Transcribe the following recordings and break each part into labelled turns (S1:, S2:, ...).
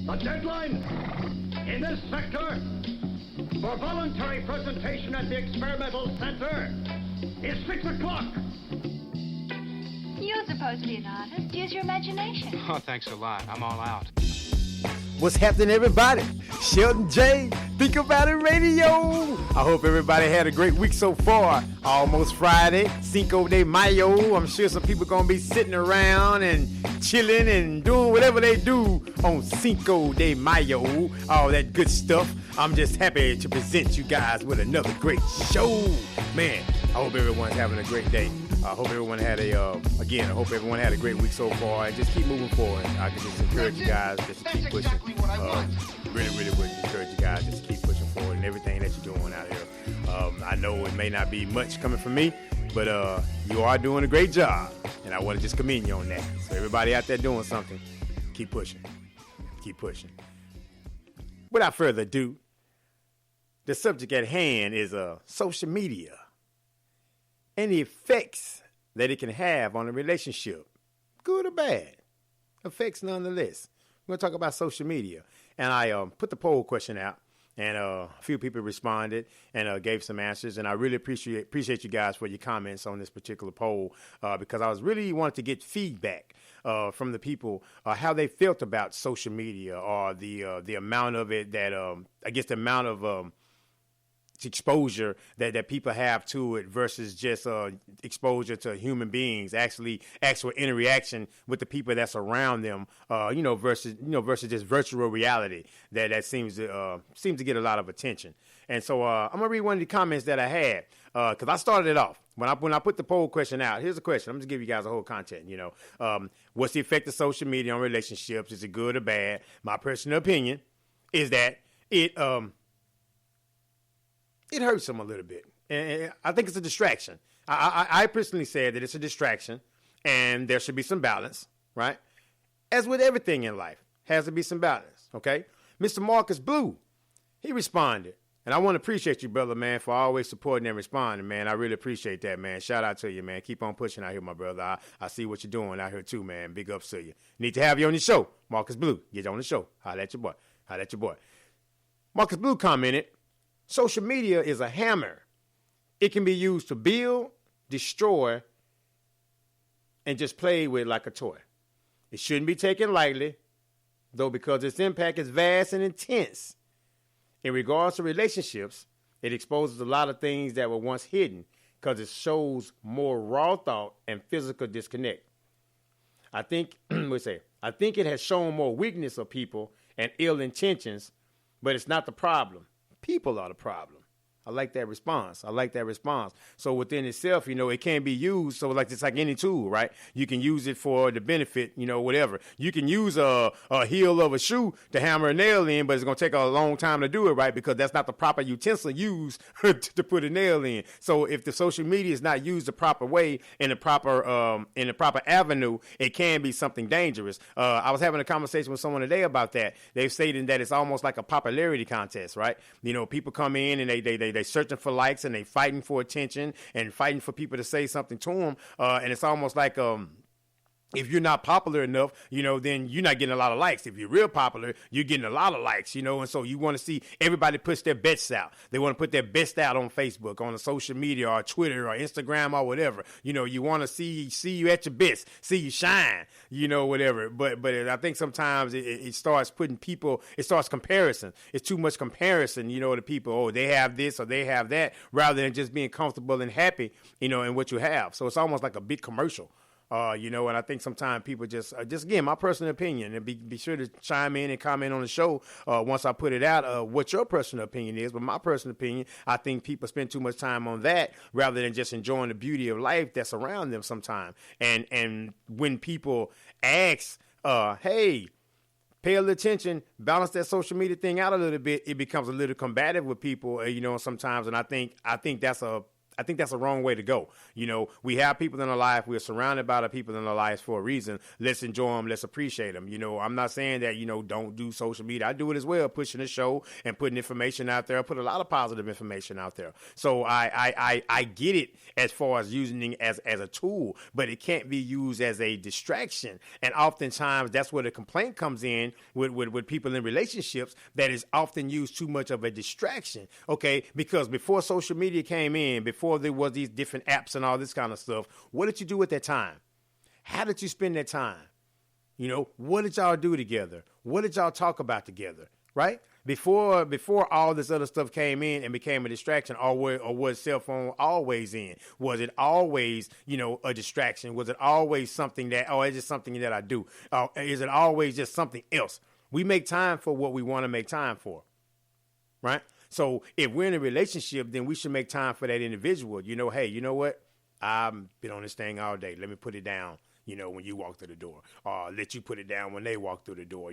S1: The deadline in this sector for voluntary presentation at the experimental center is 6 o'clock.
S2: You're supposed to be an artist. Use your imagination.
S3: Oh, thanks a lot. I'm all out.
S4: What's happening, everybody? Shelton J, Think About It Radio. I hope everybody had a great week so far. Almost Friday, Cinco de Mayo. I'm sure some people going to be sitting around and chilling and doing whatever they do on Cinco de Mayo. All that good stuff. I'm just happy to present you guys with another great show. Man, I hope everyone's having a great day. I hope everyone had a great week so far, and just keep moving forward. I can just encourage you guys just to keep pushing. Really would encourage you guys just to keep pushing forward and everything that you're doing out here. I know it may not be much coming from me, but you are doing a great job, and I want to just commend you on that. So everybody out there doing something, keep pushing. Keep pushing. Without further ado, the subject at hand is social media and the effects that it can have on a relationship, good or bad, effects nonetheless. We're going to talk about social media. And I put the poll question out, and a few people responded and gave some answers. And I really appreciate you guys for your comments on this particular poll because I was really wanted to get feedback from the people, how they felt about social media or the amount of it that, the amount of exposure that people have to it versus just exposure to human beings, actual interaction with the people that's around them, versus just virtual reality that seems to get a lot of attention. And so I'm gonna read one of the comments that I had because I started it off when I put the poll question out. Here's the question. I'm just giving you guys a whole content. What's the effect of social media on relationships? Is it good or bad? My personal opinion is that it hurts them a little bit. And I think it's a distraction. I personally said that it's a distraction and there should be some balance, right? As with everything in life, has to be some balance, okay? Mr. Marcus Blue, he responded. And I want to appreciate you, brother, man, for always supporting and responding, man. I really appreciate that, man. Shout out to you, man. Keep on pushing out here, my brother. I see what you're doing out here, too, man. Big ups to you. Need to have you on the show. Marcus Blue, get on the show. Holla at your boy. Marcus Blue commented, social media is a hammer. It can be used to build, destroy, and just play with like a toy. It shouldn't be taken lightly, though, because its impact is vast and intense. In regards to relationships, it exposes a lot of things that were once hidden because it shows more raw thought and physical disconnect. I think it has shown more weakness of people and ill intentions, but it's not the problem. People are the problem. I like that response. So within itself, it can be used. So it's like any tool, right? You can use it for the benefit, whatever. You can use a heel of a shoe to hammer a nail in, but it's going to take a long time to do it, right? Because that's not the proper utensil used to put a nail in. So if the social media is not used the proper way in the proper avenue, it can be something dangerous. I was having a conversation with someone today about that. They're stating that it's almost like a popularity contest, right? People come in and they searching for likes and they fighting for attention and fighting for people to say something to them. And it's almost like if you're not popular enough, then you're not getting a lot of likes. If you're real popular, you're getting a lot of likes, and so you want to see everybody push their best out. They want to put their best out on Facebook, on the social media or Twitter or Instagram or whatever. You want to see you at your best, see you shine, whatever. But I think sometimes it starts putting people, it starts comparison. It's too much comparison, to people. Oh, they have this or they have that, rather than just being comfortable and happy, in what you have. So it's almost like a big commercial. And I think sometimes people just again, my personal opinion, and be sure to chime in and comment on the show once I put it out, what your personal opinion is. But my personal opinion, I think people spend too much time on that rather than just enjoying the beauty of life that's around them sometimes. And when people ask, hey, pay a little attention, balance that social media thing out a little bit, it becomes a little combative with people, sometimes. And I think that's I think that's a wrong way to go. We have people in our life. We're surrounded by the people in our lives for a reason. Let's enjoy them. Let's appreciate them. I'm not saying that, don't do social media. I do it as well, pushing the show and putting information out there. I put a lot of positive information out there. So I get it as far as using it as a tool, but it can't be used as a distraction. And oftentimes that's where the complaint comes in with people in relationships, that is often used too much of a distraction. Okay, because before social media came in, before there was these different apps and all this kind of stuff, what did you do at that time? How did you spend that time? What did y'all do together? What did y'all talk about together? Right? Before all this other stuff came in and became a distraction, or was cell phone always in? Was it always, a distraction? Was it always something that, it's just something that I do? Is it always just something else? We make time for what we want to make time for, right? So if we're in a relationship, then we should make time for that individual. Hey, you know what? I've been on this thing all day. Let me put it down, when you walk through the door, or let you put it down when they walk through the door.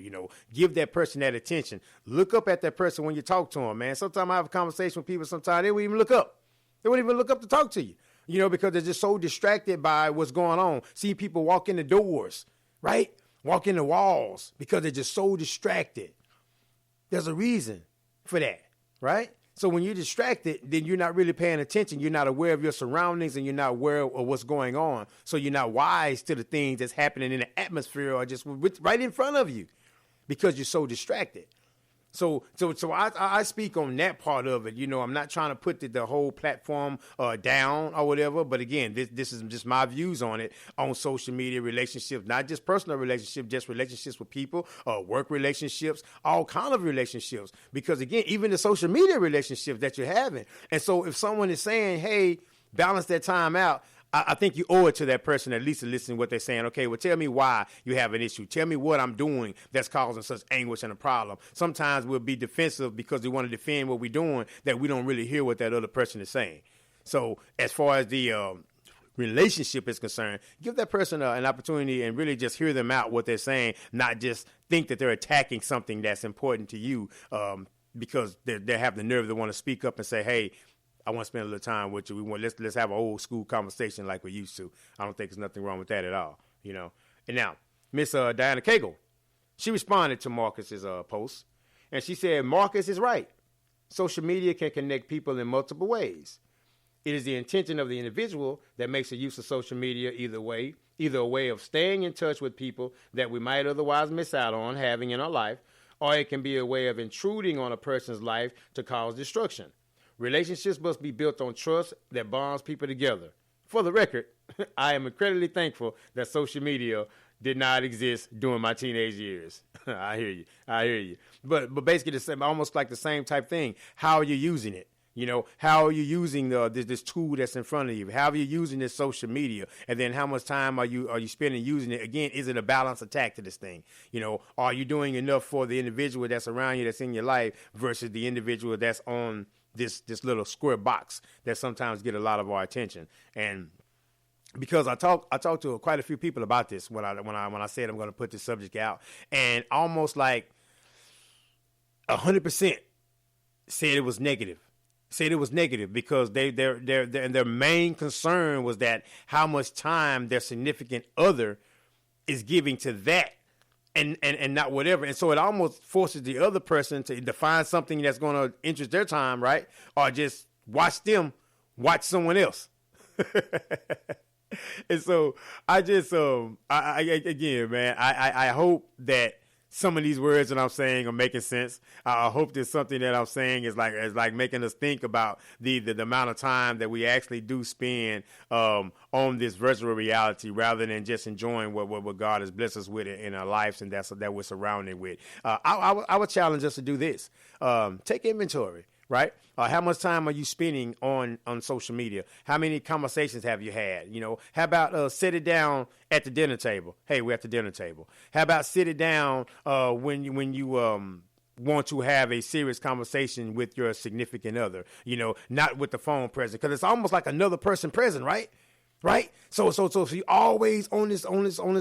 S4: Give that person that attention. Look up at that person when you talk to them, man. Sometimes I have a conversation with people. Sometimes they won't even look up. They won't even look up to talk to you, because they're just so distracted by what's going on. See people walk in the doors, right? Walk in the walls because they're just so distracted. There's a reason for that, right? So when you're distracted, then you're not really paying attention. You're not aware of your surroundings, and you're not aware of what's going on. So you're not wise to the things that's happening in the atmosphere or just right in front of you because you're so distracted. So I speak on that part of it. I'm not trying to put the whole platform down or whatever. But again, this is just my views on it, on social media relationships, not just personal relationships, just relationships with people, work relationships, all kind of relationships. Because again, even the social media relationships that you're having. And so if someone is saying, hey, balance that time out, I think you owe it to that person at least to listen to what they're saying. Okay, well, tell me why you have an issue. Tell me what I'm doing that's causing such anguish and a problem. Sometimes we'll be defensive because we want to defend what we're doing, that we don't really hear what that other person is saying. So as far as the relationship is concerned, give that person an opportunity and really just hear them out, what they're saying, not just think that they're attacking something that's important to you because they have the nerve to want to speak up and say, hey, I want to spend a little time with you. Let's have an old school conversation like we used to. I don't think there's nothing wrong with that at all, And now, Miss Diana Cagle, she responded to Marcus's post, and she said, Marcus is right. Social media can connect people in multiple ways. It is the intention of the individual that makes the use of social media either a way of staying in touch with people that we might otherwise miss out on having in our life, or it can be a way of intruding on a person's life to cause destruction. Relationships must be built on trust that bonds people together. For the record, I am incredibly thankful that social media did not exist during my teenage years. I hear you. But basically the same, almost like the same type thing. How are you using it? How are you using this tool that's in front of you? How are you using this social media? And then how much time are you spending using it? Again, is it a balanced attack to this thing? Are you doing enough for the individual that's around you, that's in your life, versus the individual that's on this little square box that sometimes get a lot of our attention? And because I talked to quite a few people about this when I said I'm going to put this subject out, and almost like 100% said it was negative. Because their main concern was that how much time their significant other is giving to that. And not whatever. And so it almost forces the other person to define something that's going to interest their time, right? Or just watch someone else. And so I just, again, man, I hope that some of these words that I'm saying are making sense. I hope that something that I'm saying is like making us think about the amount of time that we actually do spend on this virtual reality, rather than just enjoying what God has blessed us with in our lives, and that we're surrounded with. I would challenge us to do this. Take inventory, right? How much time are you spending on social media? How many conversations have you had? How about sit it down at the dinner table? Hey, we're at the dinner table. How about sit it down when you want to have a serious conversation with your significant other? Not with the phone present, because it's almost like another person present, right? Right? So if you're always on this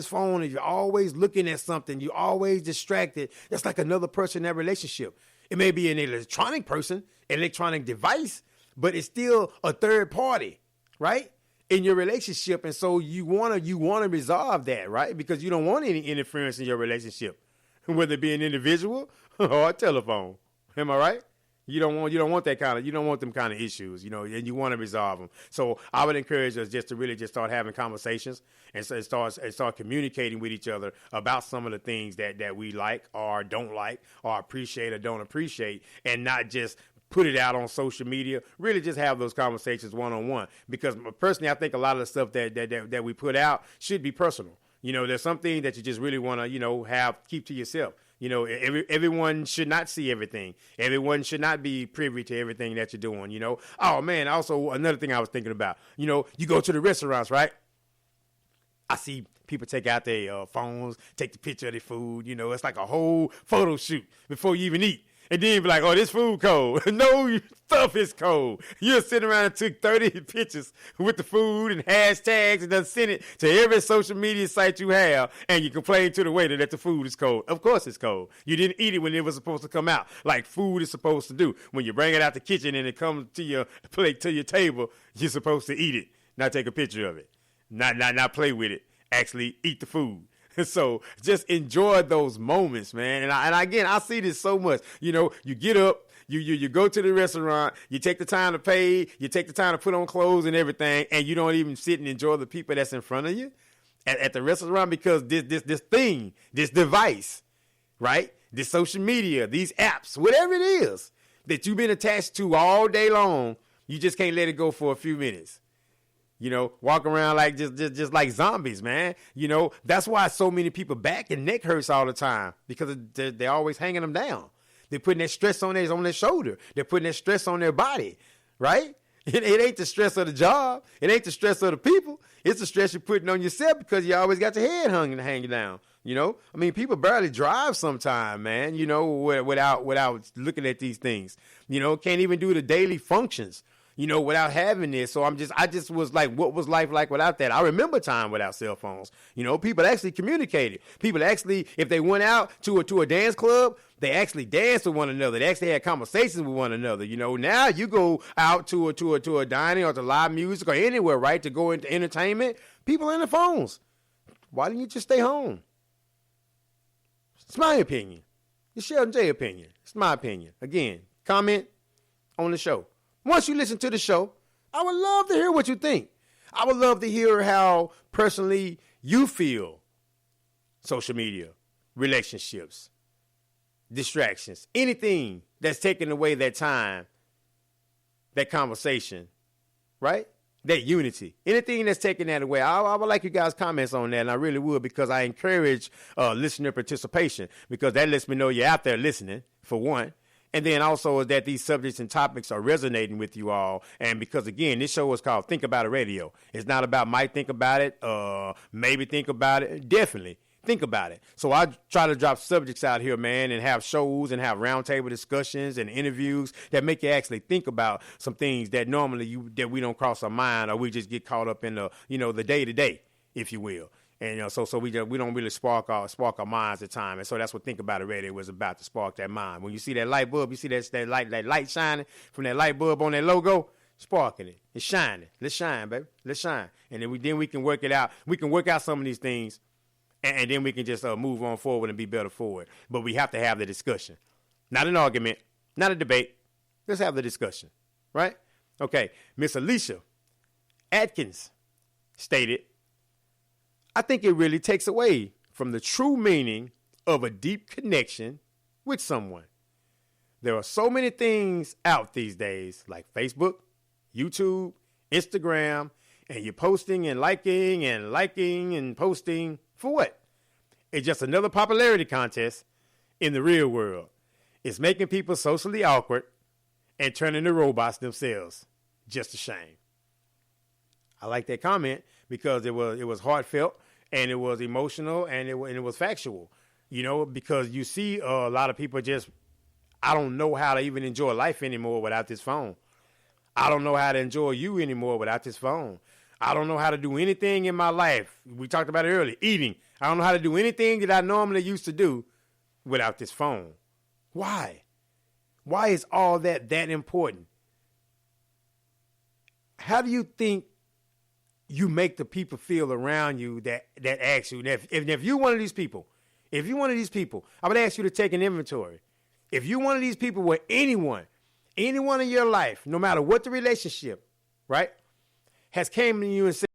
S4: phone, if you're always looking at something, you're always distracted, that's like another person in that relationship. It may be an electronic person, electronic device, but it's still a third party, right? In your relationship. And so you want to resolve that, right? Because you don't want any interference in your relationship, whether it be an individual or a telephone. Am I right? You don't want them kind of issues, and you want to resolve them. So I would encourage us just to really just start having conversations and start communicating with each other about some of the things that we like or don't like or appreciate or don't appreciate, and not just put it out on social media. Really just have those conversations one-on-one, because personally I think a lot of the stuff that we put out should be personal. There's something that you just really want to keep to yourself. Everyone should not see everything. Everyone should not be privy to everything that you're doing. Oh man, also another thing I was thinking about, you go to the restaurants, right? I see people take out their phones, take the picture of their food. It's like a whole photo shoot before you even eat. And then be like, oh, this food cold. No, stuff is cold. You're sitting around and took 30 pictures with the food and hashtags and then sent it to every social media site you have, and you complain to the waiter that the food is cold. Of course it's cold. You didn't eat it when it was supposed to come out, like food is supposed to do. When you bring it out the kitchen and it comes to your plate, to your table, you're supposed to eat it, not take a picture of it, not play with it. Actually eat the food. So just enjoy those moments, man. And again, I see this so much. You get up, you go to the restaurant, you take the time to pay, you take the time to put on clothes and everything, and you don't even sit and enjoy the people that's in front of you at the restaurant, because this device, right? This social media, these apps, whatever it is that you've been attached to all day long, you just can't let it go for a few minutes. Walk around like just like zombies, man. That's why so many people back and neck hurts all the time, because they're always hanging them down. They're putting that stress on their shoulder. They're putting that stress on their body, right? It ain't the stress of the job. It ain't the stress of the people. It's the stress you're putting on yourself because you always got your head hanging down. People barely drive sometime, man, without looking at these things. Can't even do the daily functions, without having this. So I just was like, what was life like without that? I remember time without cell phones. People actually communicated. People actually, if they went out to a dance club, they actually danced with one another. They actually had conversations with one another. Now you go out to a dining or to live music or anywhere, right, to go into entertainment. People on their phones. Why didn't you just stay home? It's my opinion. It's Shelton J opinion. It's my opinion. Again, comment on the show. Once you listen to the show, I would love to hear what you think. I would love to hear how personally you feel social media, relationships, distractions, anything that's taking away that time, that conversation, right? That unity, anything that's taking that away. I would like you guys' comments on that, and I really would, because I encourage listener participation, because that lets me know you're out there listening, for one. And then also is that these subjects and topics are resonating with you all. And because, again, this show is called Think About It Radio. It's not about might think about it, maybe think about it. Definitely think about it. So I try to drop subjects out here, man, and have shows and have roundtable discussions and interviews that make you actually think about some things that normally that we don't cross our mind, or we just get caught up in the, the day-to-day, if you will. And so we don't really spark our minds at times. And so that's what Think About It Radio was about, to spark that mind. When you see that light bulb, you see that light shining from that light bulb on that logo, sparking it. It's shining. Let's shine, baby. Let's shine. And then we can work it out. We can work out some of these things, and then we can just move on forward and be better forward. But we have to have the discussion. Not an argument, not a debate. Let's have the discussion, right? Okay, Miss Alicia Atkins stated, I think it really takes away from the true meaning of a deep connection with someone. There are so many things out these days, like Facebook, YouTube, Instagram, and you're posting and liking and posting for what? It's just another popularity contest in the real world. It's making people socially awkward and turning to robots themselves. Just a shame. I like that comment because it was heartfelt, and it was emotional, and it was factual, because you see a lot of people just, I don't know how to even enjoy life anymore without this phone. I don't know how to enjoy you anymore without this phone. I don't know how to do anything in my life. We talked about it earlier, eating. I don't know how to do anything that I normally used to do without this phone. Why? Why is all that important? how do you think you make the people feel around you that ask you? And if you're one of these people, I would ask you to take an inventory. If you're one of these people where anyone in your life, no matter what the relationship, right, has came to you and said,